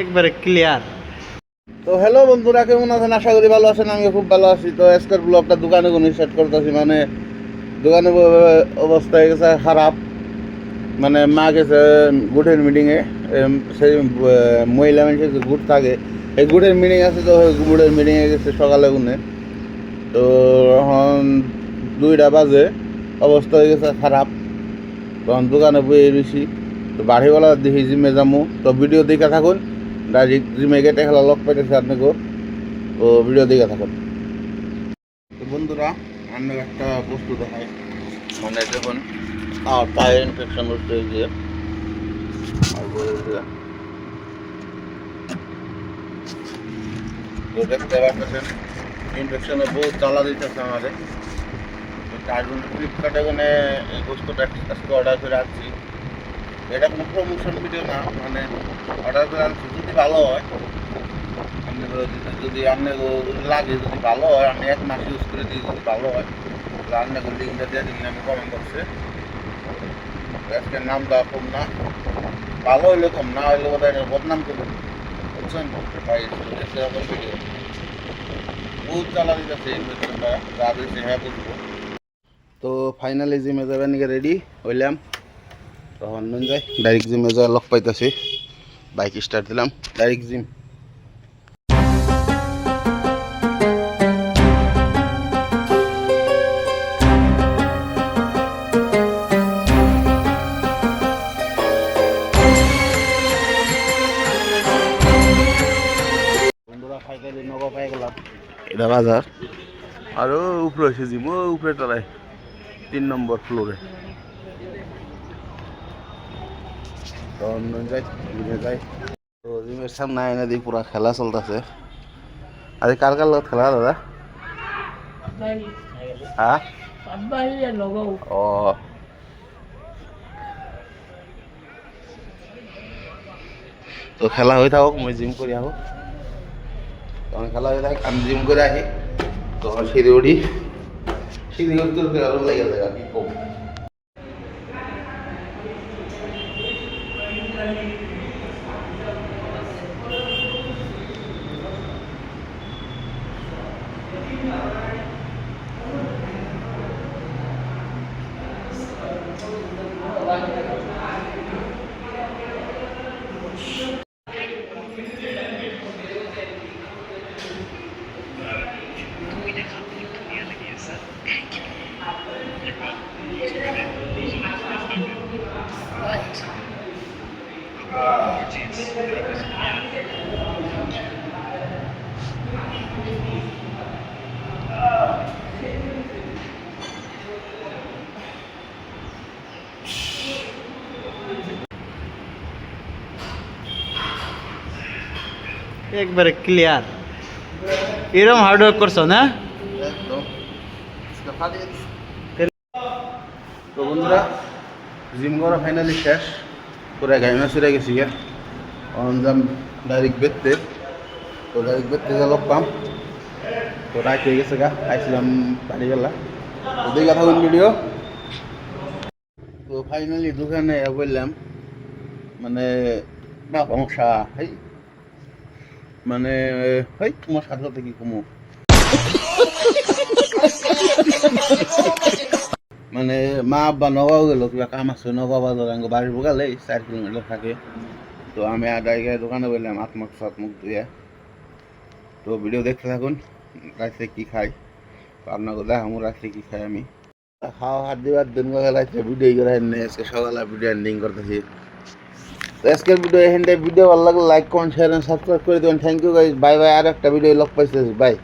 একবারে ক্লিয়ার। তো হ্যালো বন্ধুরা, কেমন আছেন? আশা করি ভালো আছেন। আমি খুব ভালো আছি। তো আজকের ব্লগটা দোকানে কোনো স্টার্ট করতেছি। মানে দোকানে অবস্থা হয়ে গেছে খারাপ। মানে মা গেছে গুডের মিটিংয়ে। সেই মহিলা মানুষের যে গুড থাকে, এই গুডের মিটিং আছে। তো গুডের মিটিংয়ে গেছে সকালে গুনে। তো এখন 2টা বাজে, অবস্থা হয়ে গেছে খারাপ। তখন দোকানে বয়ে বেশি। তো বাড়িওয়ালা দেখি জিমে যামু। তো ভিডিও দেখে থাকুন। ডাইরেক্ট জিমে গেটে খেলা লক পাইতেছে আপনাকেও। তো ভিডিও দেখে থাকুন। তো বন্ধুরা, অন্য একটা বস্তু দেখায়। মানে দেখুন, পায়ে ইনফেকশন হচ্ছে এই যে। তো দেখতে পাচ্ছেন ইনফেকশনে বহুত জ্বালা দিতেছে আমাদের। তো তার জন্য ফ্লিপকার্টে ওখানে এই বস্তুটা আজকে অর্ডার করে আসছি। এটা কোনো প্রমোশন ভিডিও না, মানে অর্ডার করে আনছি। যদি ভালো হয়, আপনি যদি আপনার লাগে, যদি ভালো হয়, আপনি 1 মাস ইউজ করে দিই। যদি ভালো হয় তাহলে আপনাকে লিঙ্কটা দিয়ে দিন, আমি কমেন্ট করছি। আজকের নাম দেওয়া কম না, ভালো হইলে কম, না হইলে বোধহয় বদনাম করবেন, বুঝছেন ভাই? দেখতে হবে ভিডিও। বহুত চালা দিতেছে ইনভেস্টমেন্টটা, যা দিয়েছে হ্যাঁ বুঝবো। তো ফাইনালি জিমে যাবেন নিকে রেডি হইলাম। তখন নুন যাই, ডাইরেক্ট জিমে যাই লক পাইতেছি। বাইক স্টার্ট দিলাম, ডাইরেক্ট জিম। বন্ধুরা ফাইনালি নগা পাই গেলাম। এটা বাজার, আরও উপরে হয়েছে জিম, ও উপরে তলায় 3 নম্বর ফ্লোরে। তখন যাই জিমে যাই। তো জিমের সামনে এনে দিই, পুরা খেলা চলতেছে। আরে কার কার লগত খেলা দাদা? হ্যাঁ, ও তো খেলা হয়ে থাকুক, মই জিম করে আহো। তখন খেলা হয়ে থাক, আমি জিম করে আহি। তখন সিঁড়ি উঠি, সিঁড়ি উঠতে আরো লেগে যায় আর কি কম। একবারে ক্লিয়ার। এরকম হার্ডওয়ার্ক করছো না? তো বন্ধুরা, জিম করা ফাইনালি শেষ। পুরা গাইমা চুরে গেছি গিয়া। অনজাম ডাইরেক্ট বেরতে। তো ডাইরেক্ট বেরতে যা লগ পাম। তো রাইট হয়ে গেছে গা, আইছিলাম বাড়িবেলা। তো দেখা থাকুন ভিডিও। তো ফাইনালি দোকানে বললাম, মানে না সমস্যা হাই, মানে হাই তোমার সাথে সাথে কি কমো, মানে মা আব্বা নগাঁও গেল, কিবা কাম আছে নগাঁও বাজার, আঙ্গ বাড়ির বোকালে 4 কিলোমিটার থাকে। তো আমি আদায় দোকানে বললাম আত্মক সাতমুখ ধুয়ে। তো ভিডিও দেখতে থাকুন, রাত্রে কী খাই। তো আপনাকে দেখাবো রাত্রে কী খাই আমি। খাওয়া হাত দিবার দিন রাত্রে ভিডিও করে আজকে সকালে ভিডিও এন্ডিং করতেছি। তো আজকের ভিডিও এখানটায়। ভিডিও ভালো লাগলে like comment share and subscribe করে দেবেন। Thank you guys, bye bye. আর একটা ভিডিও লক পাইতেছি, বাই।